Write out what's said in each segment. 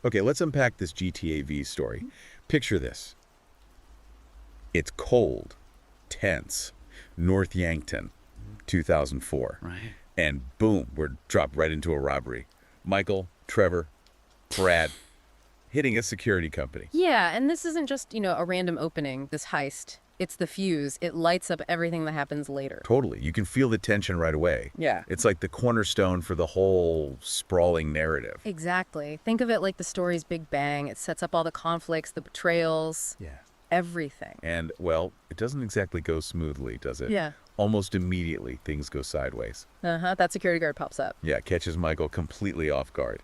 Okay, let's unpack this GTA V story. Picture this. It's cold, tense, North Yankton, 2004. Right. And boom, we're dropped right into a robbery. Michael, Trevor, Brad, hitting a security company. Yeah, and this isn't just, a random opening, this heist. It's the fuse. It lights up everything that happens later. Totally. You can feel the tension right away. Yeah. It's like the cornerstone for the whole sprawling narrative. Exactly. Think of it like the story's Big Bang. It sets up all the conflicts, the betrayals, Yeah. everything. And, well, it doesn't exactly go smoothly, does it? Yeah. Almost immediately, things go sideways. That security guard pops up. Yeah, catches Michael completely off guard.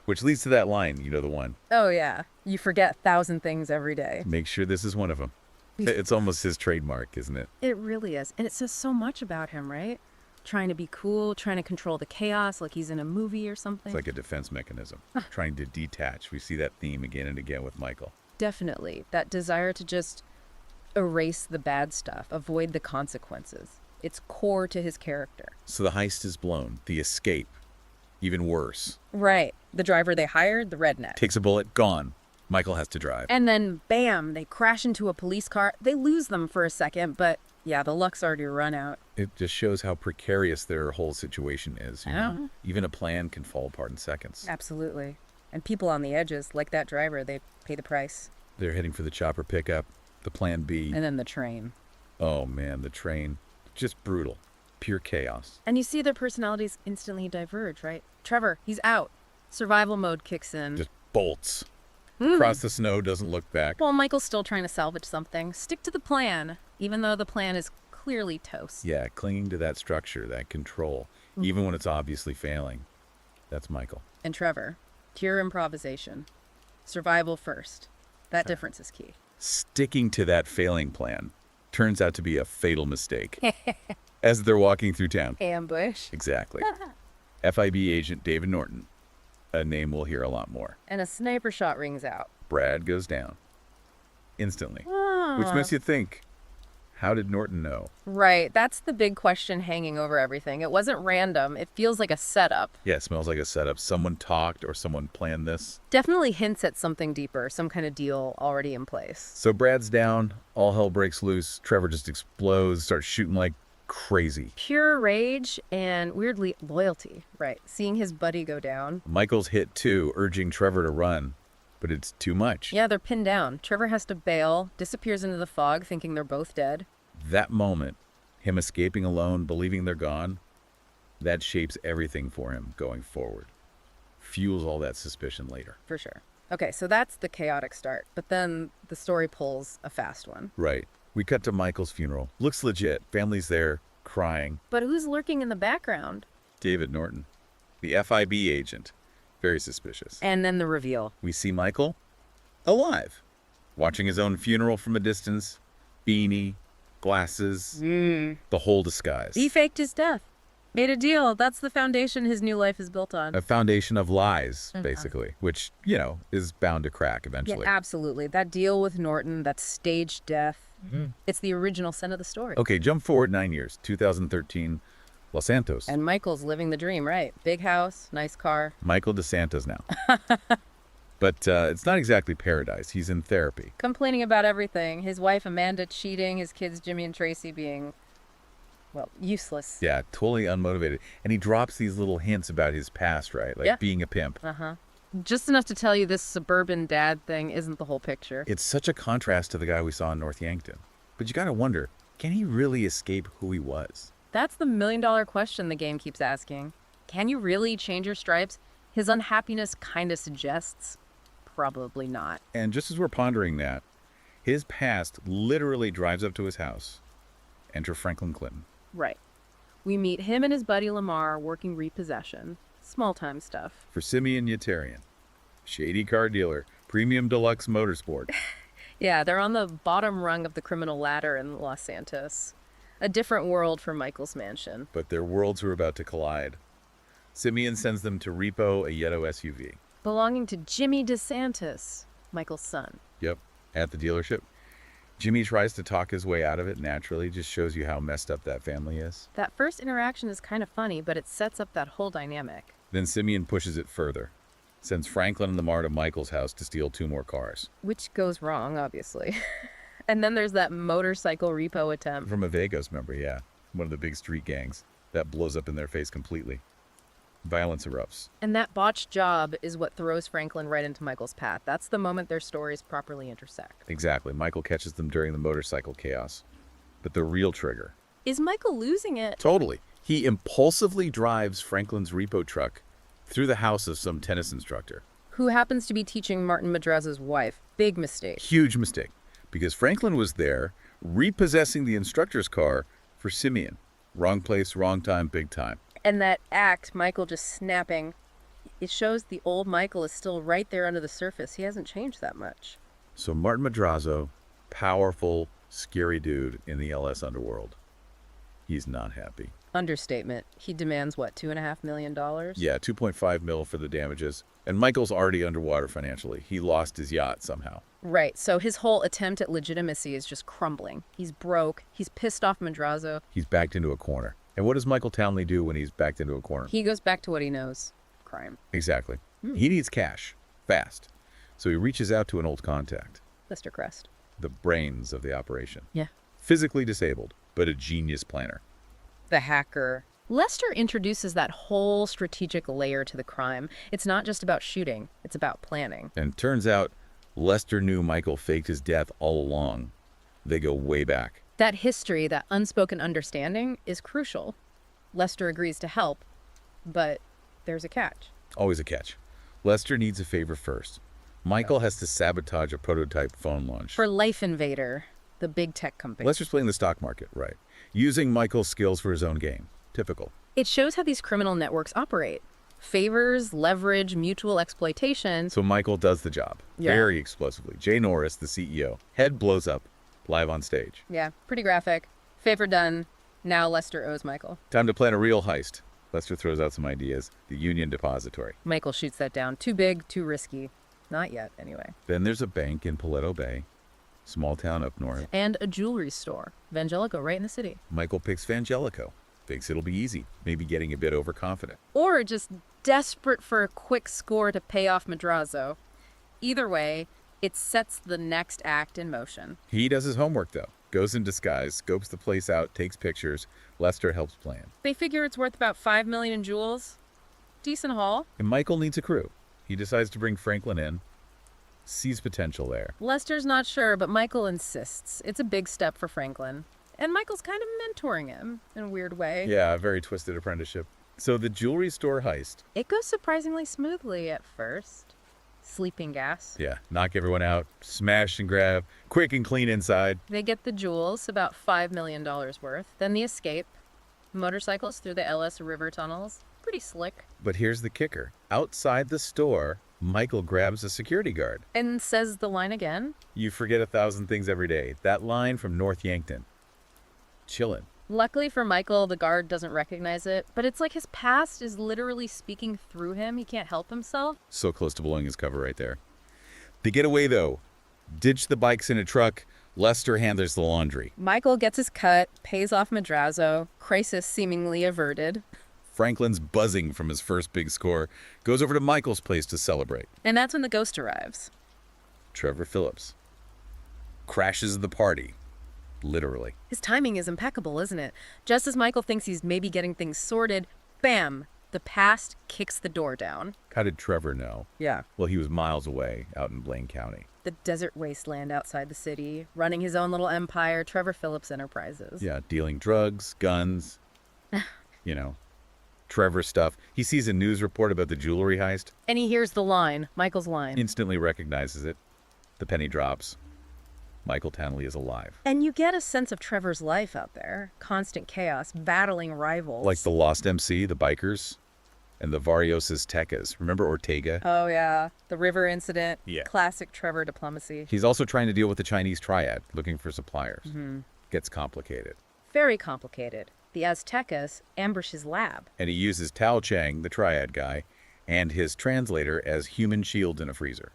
Which leads to that line, you know the one. Oh, yeah. You forget 1,000 things every day. Make sure this is one of them. It's almost his trademark, isn't it? It really is. And it says so much about him, right? Trying to be cool, trying to control the chaos like he's in a movie or something. It's like a defense mechanism, trying to detach. We see that theme again and again with Michael. Definitely. That desire to just erase the bad stuff, avoid the consequences. It's core to his character. So the heist is blown. The escape, even worse. Right. The driver they hired, the redneck. Takes a bullet, gone. Michael has to drive. And then, bam, they crash into a police car. They lose them for a second, but yeah, the luck's already run out. It just shows how precarious their whole situation is. You know? Even a plan can fall apart in seconds. Absolutely. And people on the edges, like that driver, they pay the price. They're heading for the chopper pickup, the plan B. And then the train. Oh man, the train. Just brutal. Pure chaos. And you see their personalities instantly diverge, right? Trevor, he's out. Survival mode kicks in. Just bolts. Across the snow, doesn't look back. Well, Michael's still trying to salvage something. Stick to the plan, even though the plan is clearly toast. Yeah, clinging to that structure, that control, even when it's obviously failing. That's Michael. And Trevor, pure improvisation. Survival first. That difference is key. Sticking to that failing plan turns out to be a fatal mistake. As they're walking through town. Ambush. Exactly. FIB agent David Norton. A name we'll hear a lot more. And a sniper shot rings out. Brad goes down. Instantly. Which makes you think, how did Norton know? Right. That's the big question hanging over everything. It wasn't random. It feels like a setup. Yeah, it smells like a setup. Someone talked or someone planned this. Definitely hints at something deeper, some kind of deal already in place. So Brad's down. All hell breaks loose. Trevor just explodes, starts shooting like crazy. Pure rage and weirdly loyalty. Right. Seeing his buddy go down. Michael's hit too, urging Trevor to run, but it's too much. Yeah, they're pinned down. Trevor has to bail, disappears into the fog, thinking they're both dead. That moment, him escaping alone, believing they're gone, that shapes everything for him going forward. Fuels all that suspicion later. For sure. Okay, so that's the chaotic start. But then the story pulls a fast one. Right. We cut to Michael's funeral. Looks legit. Family's there, crying. But who's lurking in the background? David Norton, the FIB agent. Very suspicious. And then the reveal. We see Michael alive, watching his own funeral from a distance. Beanie, glasses, the whole disguise. He faked his death. Made a deal. That's the foundation his new life is built on. A foundation of lies, basically, which, is bound to crack eventually. Yeah, absolutely. That deal with Norton, that staged death, it's the original sin of the story. Okay, jump forward 9 years, 2013, Los Santos. And Michael's living the dream, right? Big house, nice car. Michael DeSantis now. But it's not exactly paradise. He's in therapy. Complaining about everything. His wife Amanda cheating, his kids Jimmy and Tracy being, useless. Yeah, totally unmotivated. And he drops these little hints about his past, right? Like being a pimp. Just enough to tell you this suburban dad thing isn't the whole picture. It's such a contrast to the guy we saw in North Yankton. But you gotta wonder, can he really escape who he was? That's the million-dollar question the game keeps asking. Can you really change your stripes? His unhappiness kind of suggests probably not. And just as we're pondering that, his past literally drives up to his house. Enter Franklin Clinton. Right. We meet him and his buddy Lamar working repossession. Small-time stuff. For Simeon Yetarian, shady car dealer, premium deluxe motorsport. Yeah, they're on the bottom rung of the criminal ladder in Los Santos. A different world for Michael's mansion. But their worlds were about to collide. Simeon sends them to repo a Yetto SUV. Belonging to Jimmy DeSantis, Michael's son. Yep, at the dealership. Jimmy tries to talk his way out of it naturally, just shows you how messed up that family is. That first interaction is kind of funny, but it sets up that whole dynamic. Then Simeon pushes it further. Sends Franklin and Lamar to Michael's house to steal 2 more cars. Which goes wrong, obviously. And then there's that motorcycle repo attempt. From a Vegas member, yeah. One of the big street gangs. That blows up in their face completely. Violence erupts. And that botched job is what throws Franklin right into Michael's path. That's the moment their stories properly intersect. Exactly. Michael catches them during the motorcycle chaos. But the real trigger. Is Michael losing it? Totally. He impulsively drives Franklin's repo truck through the house of some tennis instructor. Who happens to be teaching Martin Madrazo's wife. Big mistake. Huge mistake. Because Franklin was there repossessing the instructor's car for Simeon. Wrong place, wrong time, big time. And that act, Michael just snapping, it shows the old Michael is still right there under the surface. He hasn't changed that much. So Martin Madrazo, powerful, scary dude in the LS underworld. He's not happy. Understatement. He demands, what, $2.5 million? Yeah, 2.5 mil for the damages. And Michael's already underwater financially. He lost his yacht somehow. Right, so his whole attempt at legitimacy is just crumbling. He's broke. He's pissed off Madrazo. He's backed into a corner. And what does Michael Townley do when he's backed into a corner? He goes back to what he knows. Crime. Exactly. He needs cash. Fast. So he reaches out to an old contact. Mr. Crest. The brains of the operation. Yeah. Physically disabled, but a genius planner. The hacker. Lester introduces that whole strategic layer to the crime. It's not just about shooting. It's about planning. And turns out Lester knew Michael faked his death all along. They go way back. That history, that unspoken understanding, is crucial. Lester agrees to help, but there's a catch. Always a catch. Lester needs a favor first. Michael has to sabotage a prototype phone launch. For Life Invader, the big tech company. Lester's playing the stock market, right. Using Michael's skills for his own game. Typical. It shows how these criminal networks operate. Favors, leverage, mutual exploitation. So Michael does the job. Yeah. Very explosively. Jay Norris, the CEO. Head blows up. Live on stage. Yeah, pretty graphic. Favor done. Now Lester owes Michael. Time to plan a real heist. Lester throws out some ideas. The Union Depository. Michael shoots that down. Too big, too risky. Not yet, anyway. Then there's a bank in Paleto Bay. Small town up north. And a jewelry store. Vangelico, right in the city. Michael picks Vangelico. Thinks it'll be easy. Maybe getting a bit overconfident. Or just desperate for a quick score to pay off Madrazo. Either way, it sets the next act in motion. He does his homework, though. Goes in disguise, scopes the place out, takes pictures. Lester helps plan. They figure it's worth about $5 million in jewels. Decent haul. And Michael needs a crew. He decides to bring Franklin in. Sees potential there. Lester's not sure, but Michael insists. It's a big step for Franklin. And Michael's kind of mentoring him in a weird way. Yeah, a very twisted apprenticeship. So the jewelry store heist. It goes surprisingly smoothly at first. Sleeping gas. Yeah, knock everyone out, smash and grab, quick and clean inside. They get the jewels, about $5 million worth. Then the escape. Motorcycles through the LS River tunnels. Pretty slick. But here's the kicker. Outside the store, Michael grabs a security guard. And says the line again. You forget 1,000 things every day. That line from North Yankton. Chillin'. Luckily for Michael, the guard doesn't recognize it, but it's like his past is literally speaking through him. He can't help himself. So close to blowing his cover right there. They get away, though. Ditch the bikes in a truck. Lester handles the laundry. Michael gets his cut, pays off Madrazo, crisis seemingly averted. Franklin's buzzing from his first big score, goes over to Michael's place to celebrate. And that's when the ghost arrives. Trevor Phillips crashes the party. Literally. His timing is impeccable, isn't it? Just as Michael thinks he's maybe getting things sorted, bam! The past kicks the door down. How did Trevor know? Yeah. Well, he was miles away, out in Blaine County. The desert wasteland outside the city, running his own little empire, Trevor Phillips Enterprises. Yeah, dealing drugs, guns, Trevor stuff. He sees a news report about the jewelry heist. And he hears the line, Michael's line. Instantly recognizes it. The penny drops. Michael Townley is alive. And you get a sense of Trevor's life out there. Constant chaos, battling rivals. Like the Lost MC, the bikers, and the Varios Tecas. Remember Ortega? Oh, yeah. The river incident. Yeah. Classic Trevor diplomacy. He's also trying to deal with the Chinese triad, looking for suppliers. Mm-hmm. Gets complicated. Very complicated. The Aztecas ambush his lab. And he uses Tao Chang, the triad guy, and his translator as human shields in a freezer.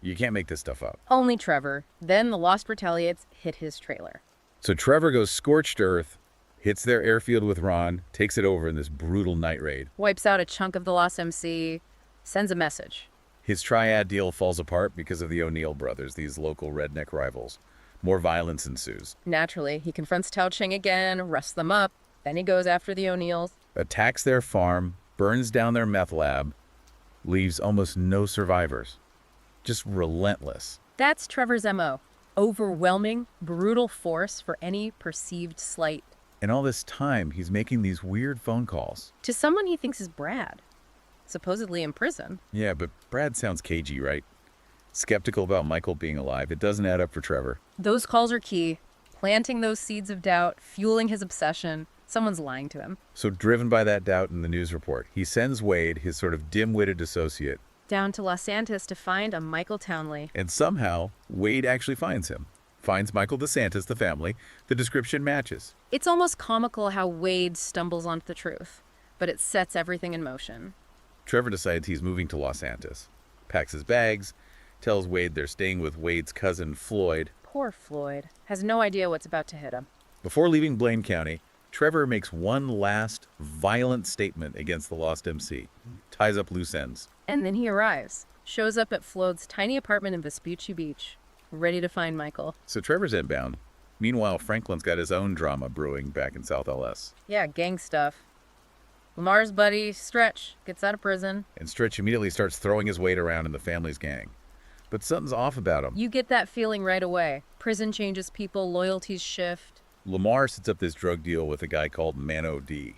You can't make this stuff up. Only Trevor. Then the Lost Retaliates hit his trailer. So Trevor goes scorched earth, hits their airfield with Ron, takes it over in this brutal night raid. Wipes out a chunk of the Lost MC, Sends a message. His triad deal falls apart because of the O'Neill brothers, these local redneck rivals. More violence ensues. Naturally, he confronts Tao Ching again, arrests them up. Then he goes after the O'Neills. Attacks their farm, burns down their meth lab, leaves almost no survivors. Just relentless. That's Trevor's MO. Overwhelming, brutal force for any perceived slight. And all this time, he's making these weird phone calls. To someone he thinks is Brad, supposedly in prison. Yeah, but Brad sounds cagey, right? Skeptical about Michael being alive. It doesn't add up for Trevor. Those calls are key. Planting those seeds of doubt, fueling his obsession. Someone's lying to him. So driven by that doubt in the news report, he sends Wade, his sort of dim-witted associate, Down to Los Santos to find a Michael Townley. and somehow Wade actually finds him. Finds Michael DeSantis, the family. The description matches. It's almost comical how Wade stumbles onto the truth, but it sets everything in motion. Trevor decides he's moving to Los Santos, packs his bags, tells Wade they're staying with Wade's cousin Floyd. Poor Floyd. Has no idea what's about to hit him. Before leaving Blaine County, Trevor makes one last violent statement against the lost MC, ties up loose ends. And then he arrives. Shows up at Floyd's tiny apartment in Vespucci Beach, ready to find Michael. So Trevor's inbound. Meanwhile, Franklin's got his own drama brewing back in South LS. Yeah, gang stuff. Lamar's buddy, Stretch, gets out of prison. And Stretch immediately starts throwing his weight around in the family's gang. But something's off about him. You get that feeling right away. Prison changes people, loyalties shift. Lamar sets up this drug deal with a guy called Mano D.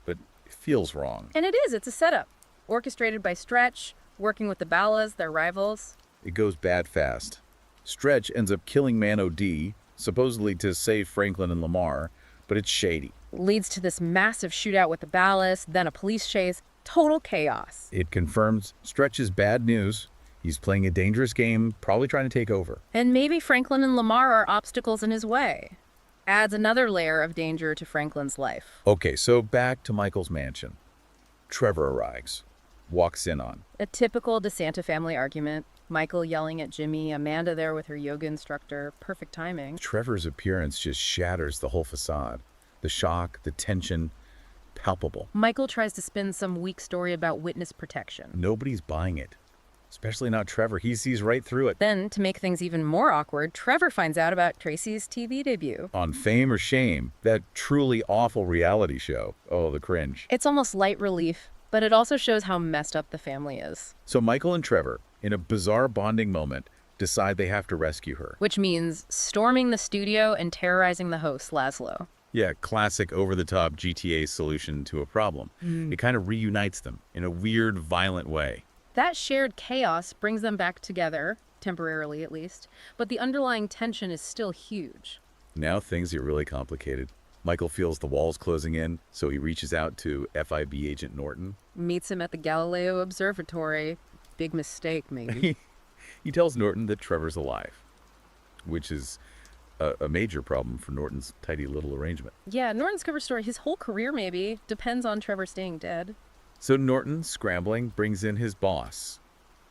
But it feels wrong. And it is, it's a setup. Orchestrated by Stretch, working with the Ballas, their rivals. It goes bad fast. Stretch ends up killing Mano D, supposedly to save Franklin and Lamar, but it's shady. Leads to this massive shootout with the Ballas, then a police chase. Total chaos. It confirms Stretch's bad news. He's playing a dangerous game, probably trying to take over. And maybe Franklin and Lamar are obstacles in his way. Adds another layer of danger to Franklin's life. Okay, so back to Michael's mansion. Trevor arrives, walks in on. A typical DeSanta family argument. Michael yelling at Jimmy, Amanda there with her yoga instructor. Perfect timing. Trevor's appearance just shatters the whole facade. The shock, the tension, palpable. Michael tries to spin some weak story about witness protection. Nobody's buying it. Especially not Trevor. He sees right through it. Then, to make things even more awkward, Trevor finds out about Tracy's TV debut. On Fame or Shame, that truly awful reality show. Oh, the cringe. It's almost light relief, but it also shows how messed up the family is. So Michael and Trevor, in a bizarre bonding moment, decide they have to rescue her. Which means storming the studio and terrorizing the host, Laszlo. Yeah, classic over-the-top GTA solution to a problem. It kind of reunites them in a weird, violent way. That shared chaos brings them back together, temporarily at least, but the underlying tension is still huge. Now things get really complicated. Michael feels the walls closing in, so he reaches out to FIB agent Norton. Meets him at the Galileo Observatory. Big mistake, maybe. He tells Norton that Trevor's alive, which is a major problem for Norton's tidy little arrangement. Yeah, Norton's cover story, his whole career maybe, depends on Trevor staying dead. So Norton, scrambling, brings in his boss,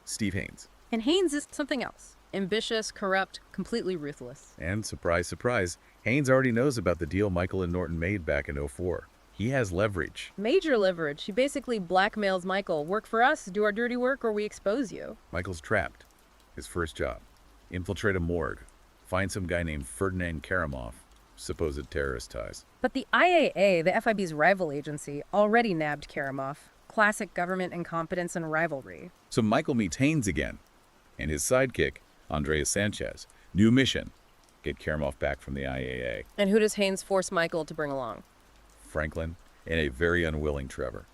Steve Haynes. And Haynes is something else. Ambitious, corrupt, completely ruthless. And surprise, surprise, Haynes already knows about the deal Michael and Norton made back in '04. He has leverage. Major leverage. He basically blackmails Michael. Work for us, do our dirty work, or we expose you. Michael's trapped. His first job. Infiltrate a morgue. Find some guy named Ferdinand Karamov. Supposed terrorist ties. But the IAA, the FIB's rival agency, already nabbed Karamov. Classic government incompetence and rivalry. So Michael meets Haynes again. And his sidekick, Andreas Sanchez. New mission. Get Karamov back from the IAA. And who does Haynes force Michael to bring along? Franklin and a very unwilling Trevor.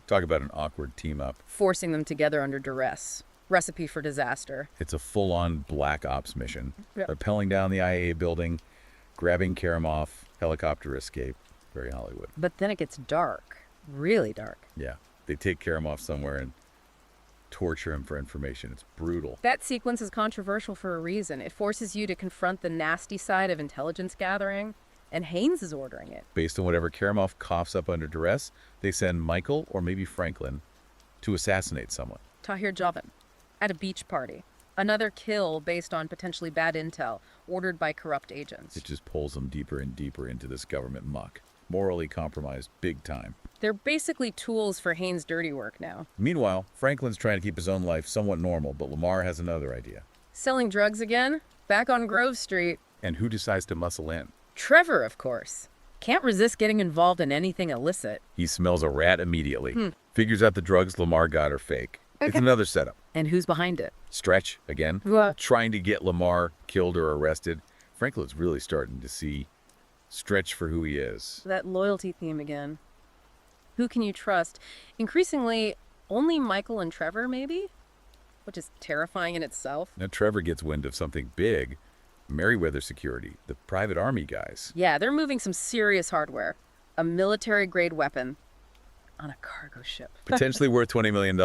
Talk about an awkward team-up. Forcing them together under duress. Recipe for disaster. It's a full-on black ops mission. Yep. Rappelling down the IAA building, grabbing Karamov, helicopter escape. Very Hollywood. But then it gets dark. Really dark. Yeah. They take Karamov somewhere and torture him for information. It's brutal. That sequence is controversial for a reason. It forces you to confront the nasty side of intelligence gathering, and Haynes is ordering it. Based on whatever Karamov coughs up under duress, they send Michael, or maybe Franklin, to assassinate someone. Tahir Javan, at a beach party. Another kill based on potentially bad intel, ordered by corrupt agents. It just pulls them deeper and deeper into this government muck. Morally compromised big time. They're basically tools for Haynes' dirty work now. Meanwhile, Franklin's trying to keep his own life somewhat normal, but Lamar has another idea. Selling drugs again? Back on Grove Street. And who decides to muscle in? Trevor, of course. Can't resist getting involved in anything illicit. He smells a rat immediately. Figures out the drugs Lamar got are fake. It's another setup. And who's behind it? Stretch, again, What? trying to get Lamar killed or arrested. Franklin's really starting to see Stretch for who he is. That loyalty theme again. Who can you trust? Increasingly, only Michael and Trevor, maybe? Which is terrifying in itself. Now Trevor gets wind of something big. Merriweather Security, the private army guys. Yeah, they're moving some serious hardware. A military-grade weapon on a cargo ship. Potentially worth $20 million.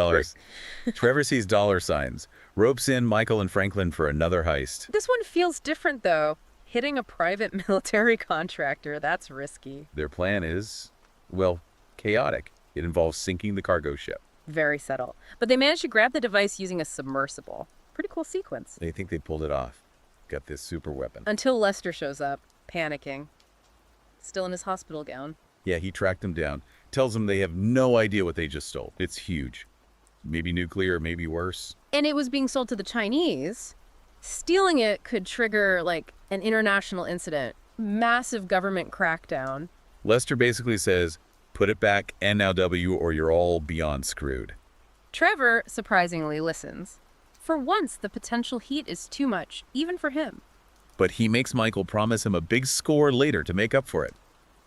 Trevor sees dollar signs, ropes in Michael and Franklin for another heist. This one feels different, though. Hitting a private military contractor, that's risky. Their plan is, well, chaotic. It involves sinking the cargo ship. Very subtle. But they managed to grab the device using a submersible. Pretty cool sequence. They think they pulled it off. Got this super weapon. Until Lester shows up, panicking. Still in his hospital gown. Yeah, he tracked them down. Tells them they have no idea what they just stole. It's huge. Maybe nuclear, maybe worse. And it was being sold to the Chinese. Stealing it could trigger, like, an international incident. Massive government crackdown. Lester basically says, put it back, NLW, or you're all beyond screwed. Trevor, surprisingly, listens. For once, the potential heat is too much, even for him. But he makes Michael promise him a big score later to make up for it.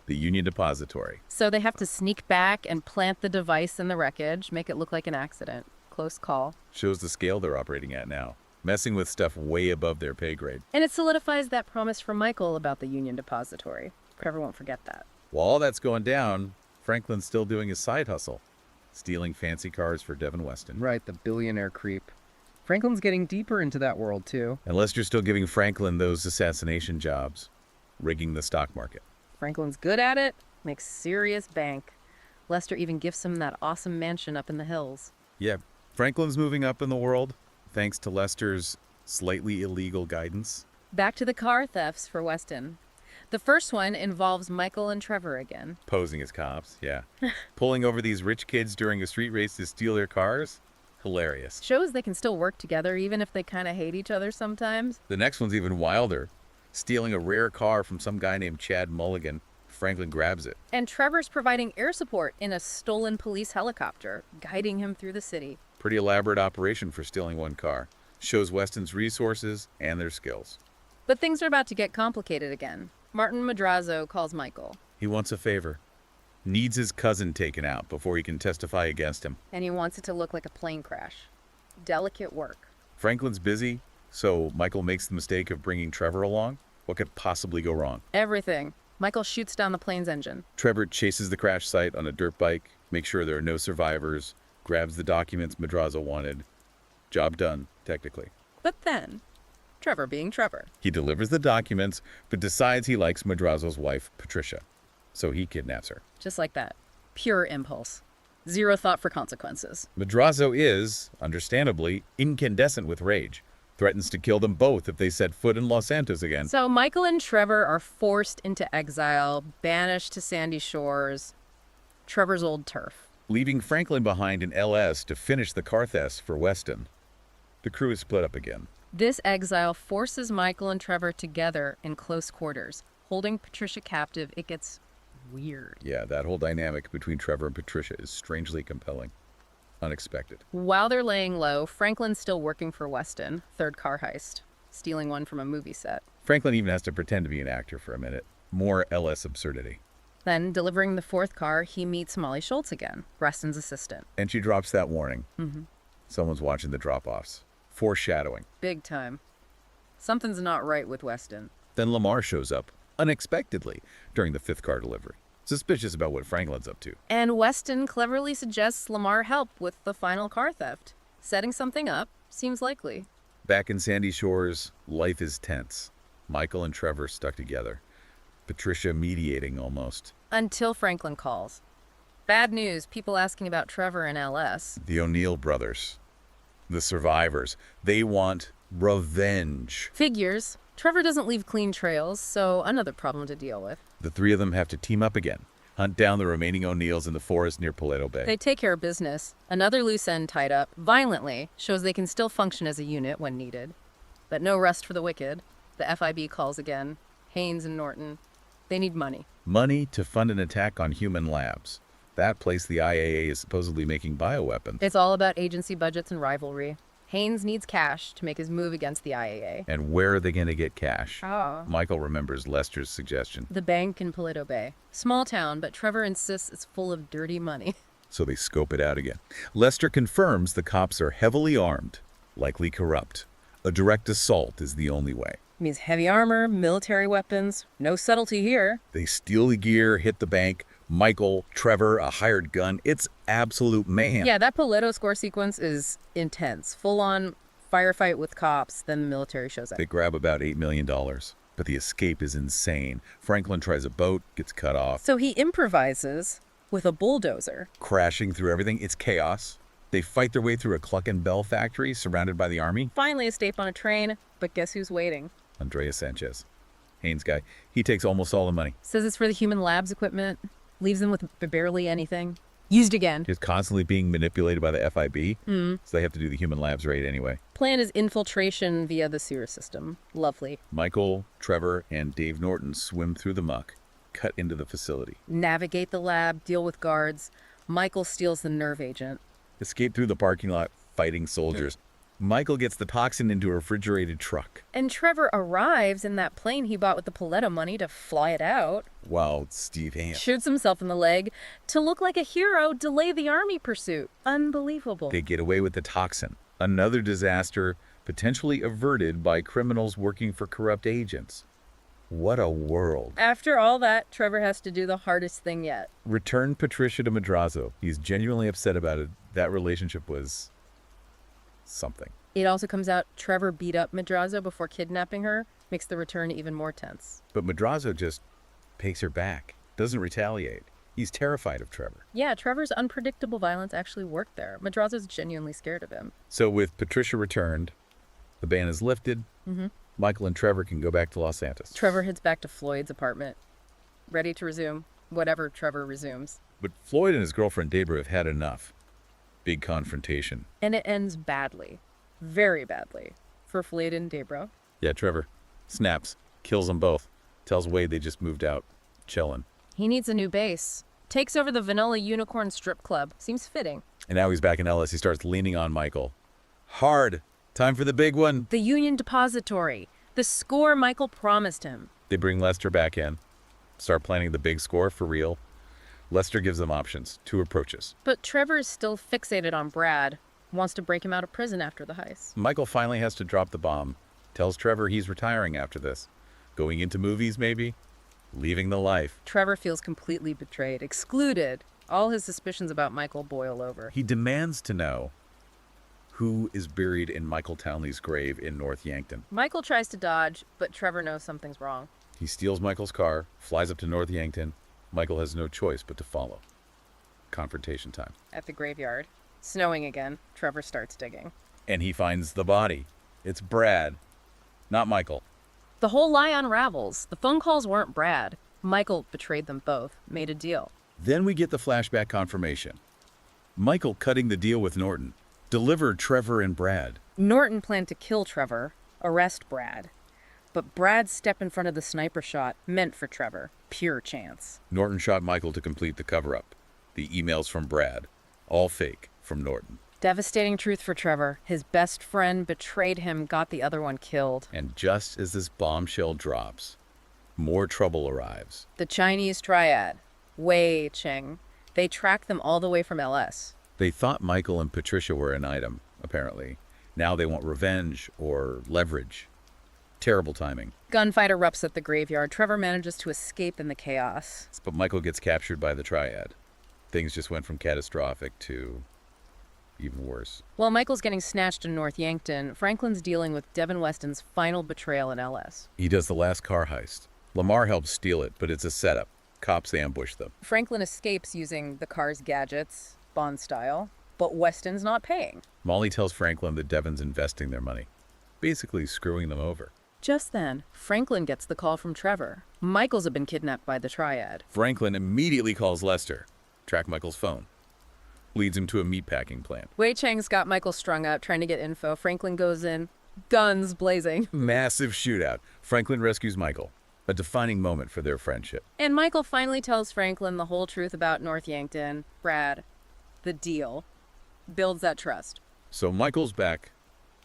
The Union Depository. So they have to sneak back and plant the device in the wreckage, make it look like an accident. Close call. Shows the scale they're operating at now. Messing with stuff way above their pay grade. And it solidifies that promise from Michael about the Union Depository. Trevor won't forget that. While all that's going down, Franklin's still doing his side hustle. Stealing fancy cars for Devin Weston. Right, the billionaire creep. Franklin's getting deeper into that world, too. And Lester's still giving Franklin those assassination jobs. Rigging the stock market. Franklin's good at it, makes serious bank. Lester even gifts him that awesome mansion up in the hills. Yeah, Franklin's moving up in the world, thanks to Lester's slightly illegal guidance. Back to the car thefts for Weston. The first one involves Michael and Trevor again. Posing as cops, yeah. Pulling over these rich kids during a street race to steal their cars? Hilarious. Shows they can still work together even if they kind of hate each other sometimes. The next one's even wilder. Stealing a rare car from some guy named Chad Mulligan. Franklin grabs it. And Trevor's providing air support in a stolen police helicopter, guiding him through the city. Pretty elaborate operation for stealing one car. Shows Weston's resources and their skills. But things are about to get complicated again. Martin Madrazo calls Michael. He wants a favor. Needs his cousin taken out before he can testify against him. And he wants it to look like a plane crash. Delicate work. Franklin's busy, so Michael makes the mistake of bringing Trevor along. What could possibly go wrong? Everything. Michael shoots down the plane's engine. Trevor chases the crash site on a dirt bike, makes sure there are no survivors, grabs the documents Madrazo wanted. Job done, technically. But then, Trevor being Trevor. He delivers the documents, but decides he likes Madrazo's wife, Patricia. So he kidnaps her. Just like that. Pure impulse. Zero thought for consequences. Madrazo is, understandably, incandescent with rage. Threatens to kill them both if they set foot in Los Santos again. So Michael and Trevor are forced into exile, banished to sandy shores. Trevor's old turf. Leaving Franklin behind in LS to finish the car thefts for Weston. The crew is split up again. This exile forces Michael and Trevor together in close quarters. Holding Patricia captive, it gets weird. Yeah, that whole dynamic between Trevor and Patricia is strangely compelling. Unexpected. While they're laying low, Franklin's still working for Weston, third car heist, stealing one from a movie set. Franklin even has to pretend to be an actor for a minute. More LS absurdity. Then, delivering the fourth car, he meets Molly Schultz again, Weston's assistant. And she drops that warning. Someone's watching the drop-offs. Foreshadowing. Big time. Something's not right with Weston. Then Lamar shows up, unexpectedly, during the fifth car delivery. Suspicious about what Franklin's up to. And Weston cleverly suggests Lamar help with the final car theft. Setting something up seems likely. Back in Sandy Shores, life is tense. Michael and Trevor stuck together. Patricia mediating almost. Until Franklin calls. Bad news, people asking about Trevor and LS. The O'Neill brothers. The survivors. They want revenge. Figures. Trevor doesn't leave clean trails, so another problem to deal with. The three of them have to team up again. hunt down the remaining O'Neills in the forest near Paleto Bay. They take care of business. Another loose end tied up violently shows they can still function as a unit when needed. But no rest for the wicked. The FIB calls again. Haynes and Norton. They need money. Money to fund an attack on human labs. That place the IAA is supposedly making bioweapons. It's all about agency budgets and rivalry. Haynes needs cash to make his move against the IAA. And where are they going to get cash? Oh. Michael remembers Lester's suggestion. The bank in Paleto Bay. Small town, but Trevor insists it's full of dirty money. So they scope it out again. Lester confirms the cops are heavily armed, likely corrupt. A direct assault is the only way. Means heavy armor, military weapons. No subtlety here. They steal the gear, hit the bank. Michael, Trevor, a hired gun. It's absolute mayhem. Yeah, that Paleto score sequence is intense. Full-on firefight with cops, then the military shows up. They grab about $8 million, but the escape is insane. Franklin tries a boat, gets cut off. So he improvises with a bulldozer. Crashing through everything. It's chaos. They fight their way through a Cluck and Bell factory surrounded by the army. Finally escape on a train, but guess who's waiting? Andreas Sanchez, Haynes guy. He takes almost all the money. Says it's for the human labs equipment. Leaves them with barely anything. Used again. He's constantly being manipulated by the FIB, so they have to do the human labs raid anyway. Plan is infiltration via the sewer system. Lovely. Michael, Trevor, and Dave Norton swim through the muck, cut into the facility. Navigate the lab, deal with guards. Michael steals the nerve agent. Escape through the parking lot, fighting soldiers. Michael gets the toxin into a refrigerated truck. And Trevor arrives in that plane he bought with the Paleto money to fly it out. While Steve Hamm. Shoots himself in the leg to look like a hero, delay the army pursuit. Unbelievable. They get away with the toxin. Another disaster potentially averted by criminals working for corrupt agents. What a world. After all that, Trevor has to do the hardest thing yet. Return Patricia to Madrazo. He's genuinely upset about it. That relationship was something. It also comes out Trevor beat up Madrazo before kidnapping her, makes the return even more tense. But Madrazo just takes her back, doesn't retaliate. He's terrified of Trevor. Yeah, Trevor's unpredictable violence actually worked there. Madrazo's genuinely scared of him. So with Patricia returned, the ban is lifted. Michael and Trevor can go back to Los Santos. Trevor heads back to Floyd's apartment, ready to resume whatever Trevor resumes. But Floyd and his girlfriend Debra have had enough. Big confrontation. And it ends badly. Very badly. For Floyd and Debra. Yeah, Trevor snaps, kills them both, tells Wade they just moved out, chillin'. He needs a new base. Takes over the Vanilla Unicorn Strip Club. Seems fitting. And now he's back in Ellis. He starts leaning on Michael. Hard. Time for the big one. The Union Depository. The score Michael promised him. They bring Lester back in. Start planning the big score for real. Lester gives them options, 2 approaches. But Trevor is still fixated on Brad. Wants to break him out of prison after the heist. Michael finally has to drop the bomb. Tells Trevor he's retiring after this. Going into movies, maybe? Leaving the life. Trevor feels completely betrayed, excluded. All his suspicions about Michael boil over. He demands to know who is buried in Michael Townley's grave in North Yankton. Michael tries to dodge, but Trevor knows something's wrong. He steals Michael's car, flies up to North Yankton. Michael has no choice but to follow. Confrontation time. At the graveyard. Snowing again. Trevor starts digging. And he finds the body. It's Brad, not Michael. The whole lie unravels. The phone calls weren't Brad. Michael betrayed them both. Made a deal. Then we get the flashback confirmation. Michael cutting the deal with Norton. Delivered Trevor and Brad. Norton planned to kill Trevor. Arrest Brad. But Brad's step in front of the sniper shot meant for Trevor. Pure chance. Norton shot Michael to complete the cover-up. The emails from Brad. All fake from Norton. Devastating truth for Trevor. His best friend betrayed him, got the other one killed. And just as this bombshell drops, more trouble arrives. The Chinese triad. Wei Cheng. They tracked them all the way from LS. They thought Michael and Patricia were an item, apparently. Now they want revenge or leverage. Terrible timing. Gunfight erupts at the graveyard. Trevor manages to escape in the chaos. But Michael gets captured by the triad. Things just went from catastrophic to even worse. While Michael's getting snatched in North Yankton, Franklin's dealing with Devin Weston's final betrayal in LS. He does the last car heist. Lamar helps steal it, but it's a setup. Cops ambush them. Franklin escapes using the car's gadgets, Bond style, but Weston's not paying. Molly tells Franklin that Devin's investing their money, basically screwing them over. Just then, Franklin gets the call from Trevor. Michael's have been kidnapped by the Triad. Franklin immediately calls Lester. Track Michael's phone. Leads him to a meatpacking plant. Wei Chang's got Michael strung up, trying to get info. Franklin goes in, guns blazing. Massive shootout. Franklin rescues Michael. A defining moment for their friendship. And Michael finally tells Franklin the whole truth about North Yankton. Brad, the deal. Builds that trust. So Michael's back,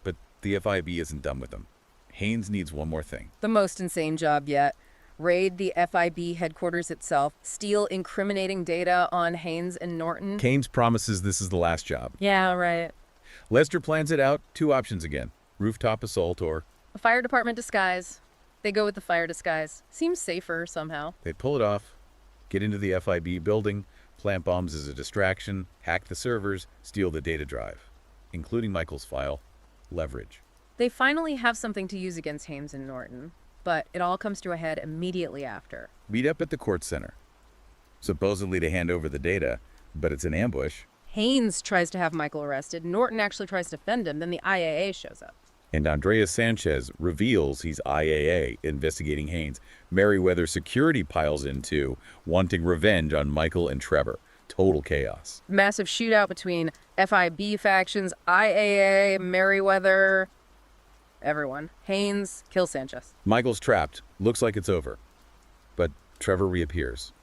but the FIB isn't done with him. Haynes needs one more thing. The most insane job yet. Raid the FIB headquarters itself. Steal incriminating data on Haynes and Norton. Haynes promises this is the last job. Yeah, right. Lester plans it out. 2 options again. Rooftop assault or... A fire department disguise. They go with the fire disguise. Seems safer somehow. They pull it off, get into the FIB building, plant bombs as a distraction, hack the servers, steal the data drive, including Michael's file, leverage. They finally have something to use against Haynes and Norton, but it all comes to a head immediately after. Meet up at the court center, supposedly to hand over the data, but it's an ambush. Haynes tries to have Michael arrested. Norton actually tries to defend him. Then the IAA shows up. And Andreas Sanchez reveals he's IAA investigating Haynes. Merriweather security piles in too, wanting revenge on Michael and Trevor. Total chaos. Massive shootout between FIB factions, IAA, Merriweather, everyone. Haynes kills Sanchez. Michael's trapped. Looks like it's over. But Trevor reappears.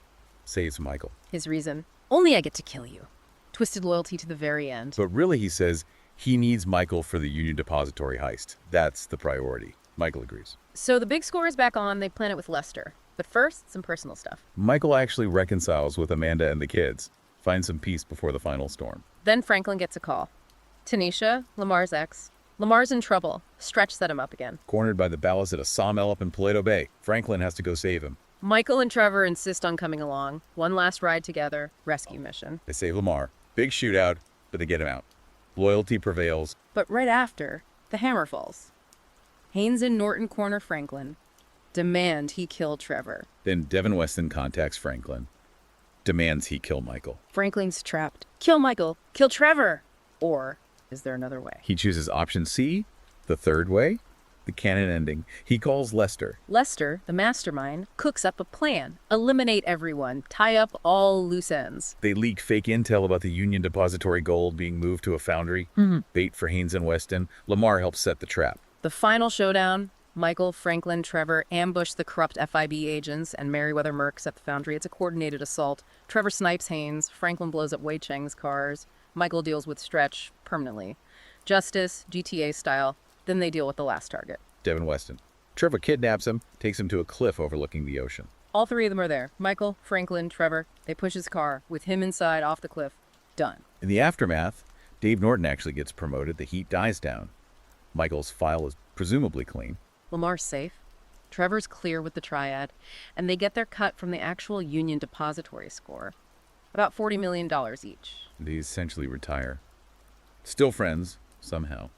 Saves Michael. His reason, only I get to kill you. Twisted loyalty to the very end. But really, he says, he needs Michael for the Union Depository heist. That's the priority. Michael agrees. So the big score is back on. They plan it with Lester. But first, some personal stuff. Michael actually reconciles with Amanda and the kids. Finds some peace before the final storm. Then Franklin gets a call. Tanisha, Lamar's ex. Lamar's in trouble. Stretch set him up again. Cornered by the ballast at a sawmill up in Paleto Bay. Franklin has to go save him. Michael and Trevor insist on coming along. One last ride together. Rescue mission. They save Lamar. Big shootout, but they get him out. Loyalty prevails. But right after, the hammer falls. Haynes and Norton corner Franklin. Demand he kill Trevor. Then Devin Weston contacts Franklin. Demands he kill Michael. Franklin's trapped. Kill Michael. Kill Trevor. Or is there another way? He chooses option C, the third way, the canon ending. He calls Lester. Lester, the mastermind, cooks up a plan. Eliminate everyone. Tie up all loose ends. They leak fake intel about the Union Depository gold being moved to a foundry. Bait for Haynes and Weston. Lamar helps set the trap. The final showdown. Michael, Franklin, Trevor ambush the corrupt FIB agents and Merriweather mercs at the foundry. It's a coordinated assault. Trevor snipes Haynes. Franklin blows up Wei Cheng's cars. Michael deals with Stretch permanently. Justice, GTA style. Then they deal with the last target. Devin Weston. Trevor kidnaps him, takes him to a cliff overlooking the ocean. All 3 of them are there. Michael, Franklin, Trevor. They push his car with him inside off the cliff. Done. In the aftermath, Dave Norton actually gets promoted. The heat dies down. Michael's file is presumably clean. Lamar's safe. Trevor's clear with the Triad. And they get their cut from the actual Union Depository score. About $40 million each. They essentially retire. Still friends, somehow.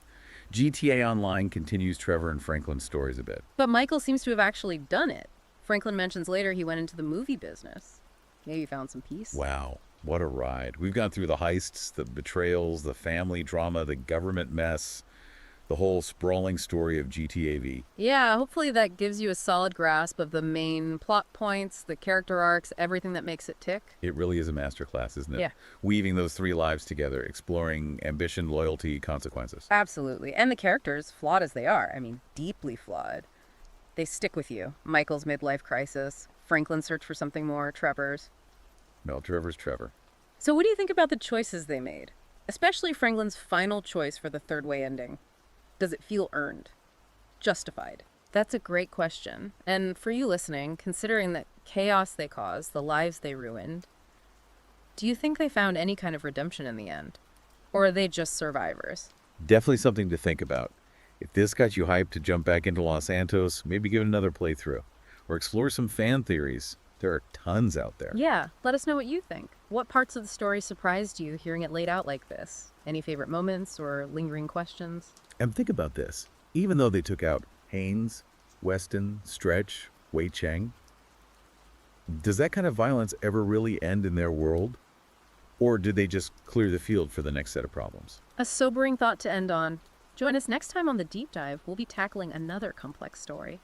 GTA Online continues Trevor and Franklin's stories a bit. But Michael seems to have actually done it. Franklin mentions later he went into the movie business. Maybe found some peace. Wow, what a ride. We've gone through the heists, the betrayals, the family drama, the government mess, the whole sprawling story of GTA V. Yeah, hopefully that gives you a solid grasp of the main plot points, the character arcs, everything that makes it tick. It really is a masterclass, isn't it? Yeah. Weaving those 3 lives together, exploring ambition, loyalty, consequences. Absolutely. And the characters, flawed as they are, I mean, deeply flawed. They stick with you. Michael's midlife crisis, Franklin's search for something more, Trevor's. Well, Trevor's Trevor. So what do you think about the choices they made? Especially Franklin's final choice for the third way ending. Does it feel earned? Justified? That's a great question. And for you listening, considering the chaos they caused, the lives they ruined, do you think they found any kind of redemption in the end? Or are they just survivors? Definitely something to think about. If this got you hyped to jump back into Los Santos, maybe give it another playthrough. Or explore some fan theories. There are tons out there. Yeah, let us know what you think. What parts of the story surprised you hearing it laid out like this? Any favorite moments or lingering questions? And think about this. Even though they took out Haynes, Weston, Stretch, Wei Cheng, does that kind of violence ever really end in their world? Or did they just clear the field for the next set of problems? A sobering thought to end on. Join us next time on The Deep Dive. We'll be tackling another complex story.